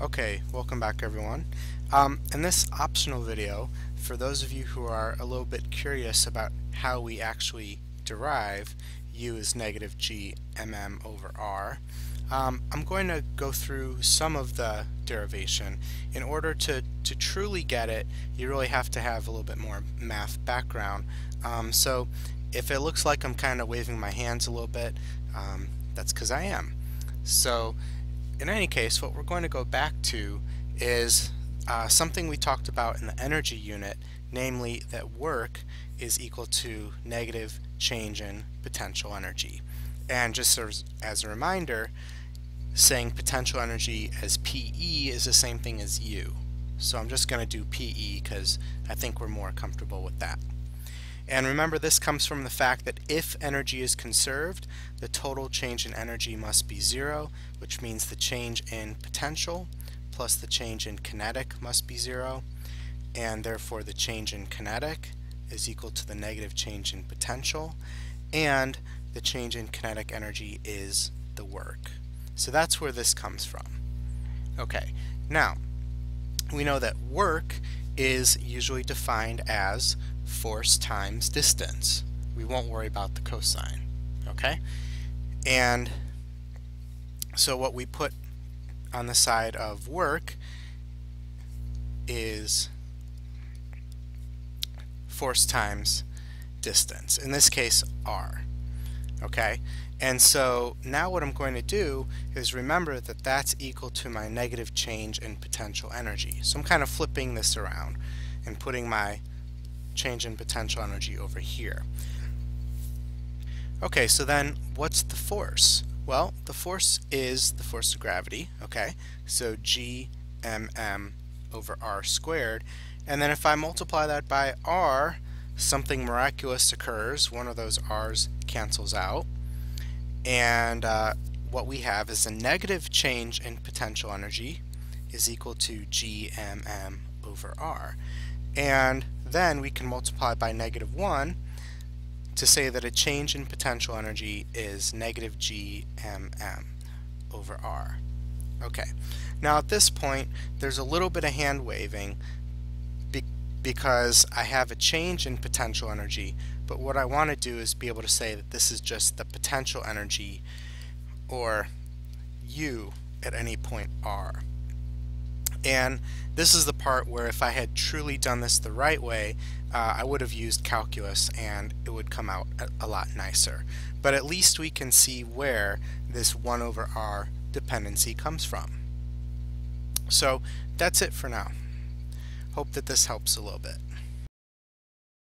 Okay, welcome back everyone. In this optional video, for those of you who are a little bit curious about how we actually derive U is negative G mm over R, I'm going to go through some of the derivation. In order to truly get it, you really have to have a little bit more math background. So if it looks like I'm kind of waving my hands a little bit, that's because I am. So in any case, what we're going to go back to is something we talked about in the energy unit, namely that work is equal to negative change in potential energy. And just as a reminder, saying potential energy as PE is the same thing as U. So I'm just going to do PE because I think we're more comfortable with that. And remember, this comes from the fact that if energy is conserved, the total change in energy must be zero, which means the change in potential plus the change in kinetic must be zero, and therefore the change in kinetic is equal to the negative change in potential, and the change in kinetic energy is the work. So that's where this comes from. Okay, now we know that work is usually defined as force times distance. We won't worry about the cosine, okay? And so what we put on the side of work is force times distance, in this case R, okay? And so now what I'm going to do is remember that that's equal to my negative change in potential energy. So I'm kind of flipping this around and putting my change in potential energy over here. Okay, so then what's the force? Well, the force is the force of gravity, okay? So G mm over R squared. And then if I multiply that by R, something miraculous occurs. One of those R's cancels out. And what we have is a negative change in potential energy is equal to G mm over R. And then we can multiply by -1 to say that a change in potential energy is negative G mm over R. Okay, now at this point there's a little bit of hand waving because I have a change in potential energy, but what I want to do is be able to say that this is just the potential energy, or U at any point R. And this is the part where if I had truly done this the right way, I would have used calculus and it would come out a lot nicer. But at least we can see where this 1 over R dependency comes from. So that's it for now. Hope that this helps a little bit.